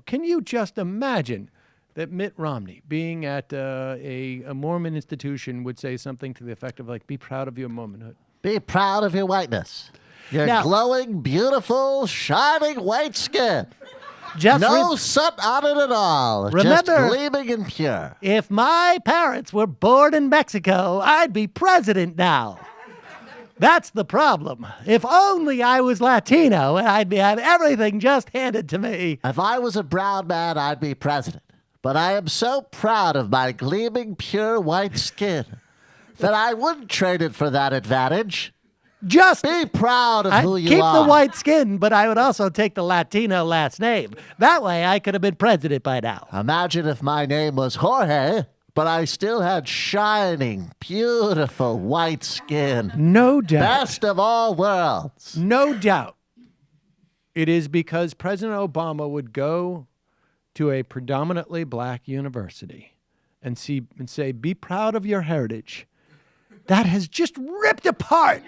Can you just imagine that Mitt Romney, being at a Mormon institution, would say something to the effect of, like, be proud of your Mormonhood? Be proud of your whiteness. Your Now- glowing, beautiful, shining white skin. Just No soot on it at all. Just Remember- gleaming and pure. if my parents were born in Mexico, I'd be president now. That's the problem. If only I was Latino, I'd have everything just handed to me. If I was a brown man, I'd be president. But I am so proud of my gleaming, pure white skin that I wouldn't trade it for that advantage. Just Be proud of who you keep are. the white skin, but I would also take the Latino last name. That way I could have been president by now. Imagine if my name was Jorge, but I still had shining, beautiful white skin. No doubt. Best of all worlds. No doubt. It is because President Obama would go to a predominantly black university and say, be proud of your heritage. That has just ripped apart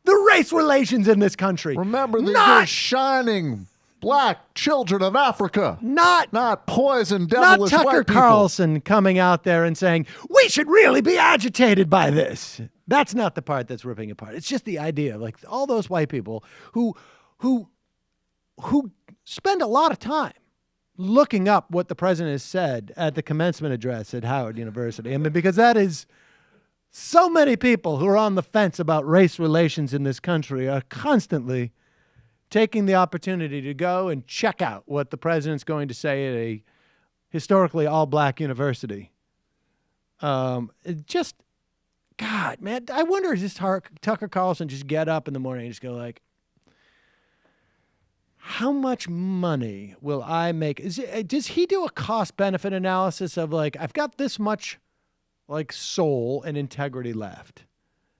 the race relations in this country. Remember the Not- shining black children of Africa. Not poison, Not devilish Tucker white people. Carlson coming out there and saying, we should really be agitated by this. That's not the part that's ripping apart. It's just the idea, like all those white people who spend a lot of time looking up what the president has said at the commencement address at Howard University. I mean, because that is so many people who are on the fence about race relations in this country are constantly taking the opportunity to go and check out what the president's going to say at a historically all-black university. It just, God, man, I wonder, does Tucker Carlson just get up in the morning and just go like, how much money will I make? Does he do a cost-benefit analysis of, like, I've got this much, like, soul and integrity left?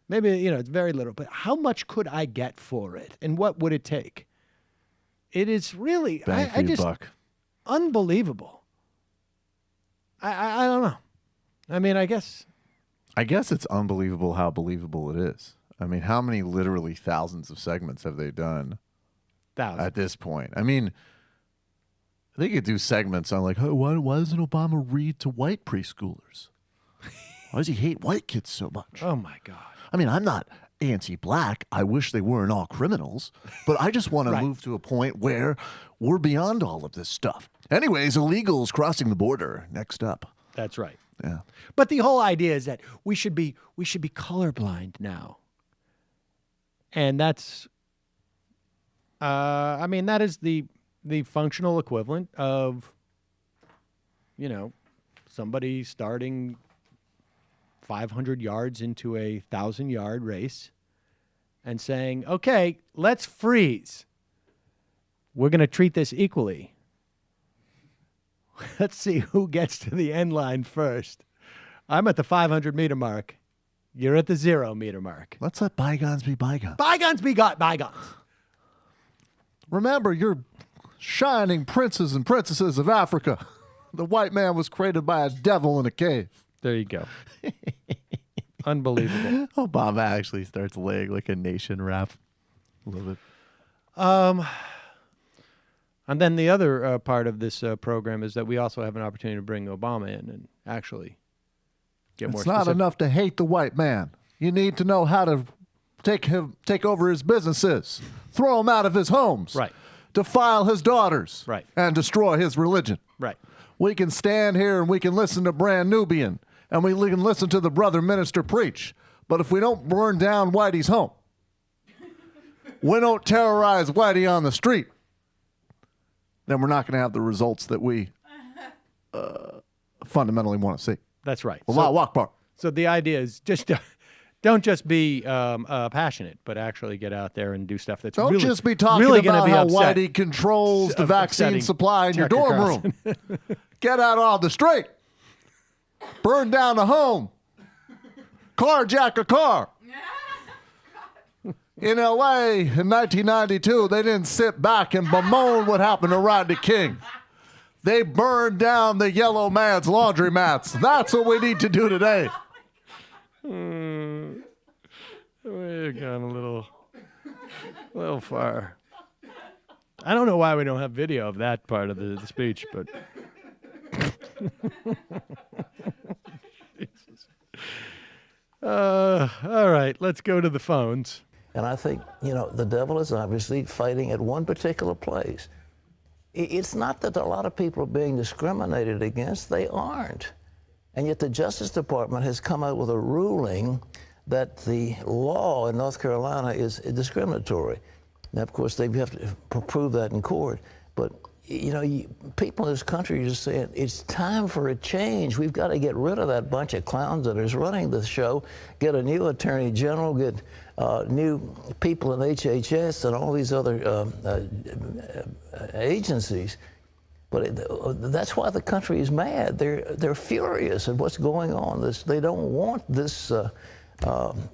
Maybe, it's very little, but how much could I get for it? And what would it take? It is really, I just, buck. unbelievable. I don't know. I mean, I guess it's unbelievable how believable it is. I mean, how many literally thousands of segments have they done thousands. at this point? I mean, they could do segments on like, oh, why doesn't Obama read to white preschoolers? Why does he hate white kids so much? Oh, my God. I mean, I'm not anti-black. I wish they weren't all criminals. But I just want to move to a point where we're beyond all of this stuff. Anyways, illegals crossing the border. Next up. That's right. Yeah. But the whole idea is that we should be colorblind now. And that's, I mean, that is the functional equivalent of, somebody starting 500 yards into a 1,000-yard race and saying, okay, let's freeze. We're going to treat this equally. Let's see who gets to the end line first. I'm at the 500-meter mark. You're at the 0-meter mark. Let's let bygones be bygones. Bygones be bygones. Remember, you're shining princes and princesses of Africa. The white man was created by a devil in a cave. There you go. Unbelievable. Obama actually starts laying like a nation rap. Love it. And then the other part of this program is that we also have an opportunity to bring Obama in and actually get more It's not specific. enough to hate the white man. You need to know how to take over his businesses, throw him out of his homes, Right. defile his daughters, Right. and destroy his religion. Right. We can stand here and we can listen to Brand Nubian, and we can listen to the brother minister preach. But if we don't burn down Whitey's home, we don't terrorize Whitey on the street, then we're not going to have the results that we fundamentally want to see. That's right. Allahu Akbar. So the idea is just don't just be passionate, but actually get out there and do stuff that's Don't really, just be talking really about gonna how be upset. Whitey controls the vaccine Upsetting supply in your Tucker dorm Carlson. room. Get out on the street. Burn down a home. Carjack a car. In L.A. in 1992, they didn't sit back and bemoan what happened to Rodney King. They burned down the yellow man's laundromats. That's what we need to do today. We've gone a little far. I don't know why we don't have video of that part of the speech, but. Jesus. All right, let's go to the phones. And I think, the devil is obviously fighting at one particular place. It's not that a lot of people are being discriminated against. They aren't. And yet the Justice Department has come out with a ruling that the law in North Carolina is discriminatory. Now, of course, they have to prove that in court. But, people in this country are just saying, it's time for a change. We've got to get rid of that bunch of clowns that is running the show, get a new attorney general, get new people in HHS and all these other agencies. But that's why the country is mad. They're furious at what's going on. They don't want this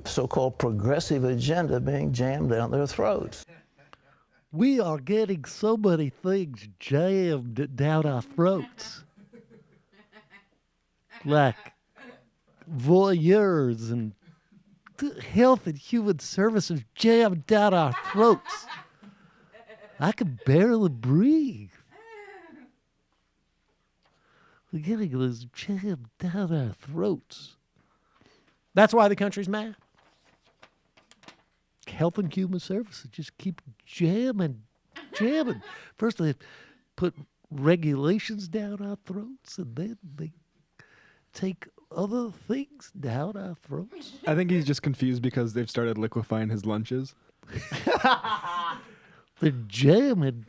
so-called progressive agenda being jammed down their throats. We are getting so many things jammed down our throats. Like voyeurs and health and human services jammed down our throats. I can barely breathe. We're getting those jammed down our throats. That's why the country's mad. Health and Human Services just keep jamming. First they put regulations down our throats, and then they take other things down our throats. I think he's just confused because they've started liquefying his lunches. They're jamming.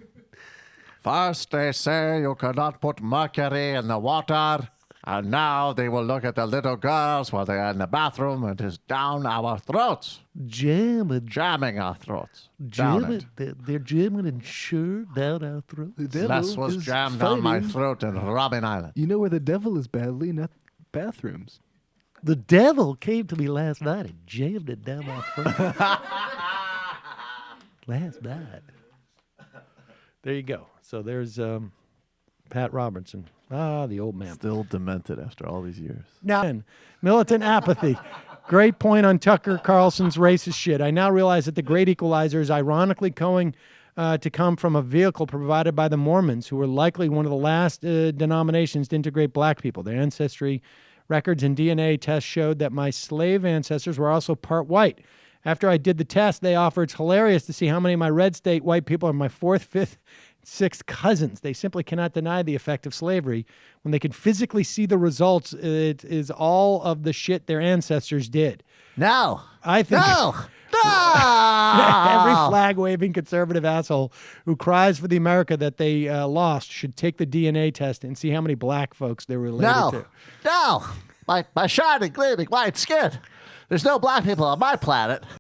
First they say you cannot put mercury in the water, and now they will look at the little girls while they're in the bathroom and it's down our throats. Jamming our throats. Jamming. They're jamming and sure down our throats. This was jammed down my throat in Robben Island. You know where the devil is badly? Not bathrooms. The devil came to me last night and jammed it down my throat. Last night. There you go. So there's Pat Robertson. The old man. Still demented after all these years. Now, militant apathy. Great point on Tucker Carlson's racist shit. I now realize that the great equalizer is ironically going to come from a vehicle provided by the Mormons, who were likely one of the last denominations to integrate black people. Their ancestry records and DNA tests showed that my slave ancestors were also part white. After I did the test, they offered, it's hilarious to see how many of my red state white people are my fourth, fifth, sixth cousins. They simply cannot deny the effect of slavery when they can physically see the results. It is all of the shit their ancestors did. No. I think No. every flag-waving conservative asshole who cries for the America that they lost should take the DNA test and see how many black folks they're related to. No. My shiny, gleaming white skin. There's no black people on my planet.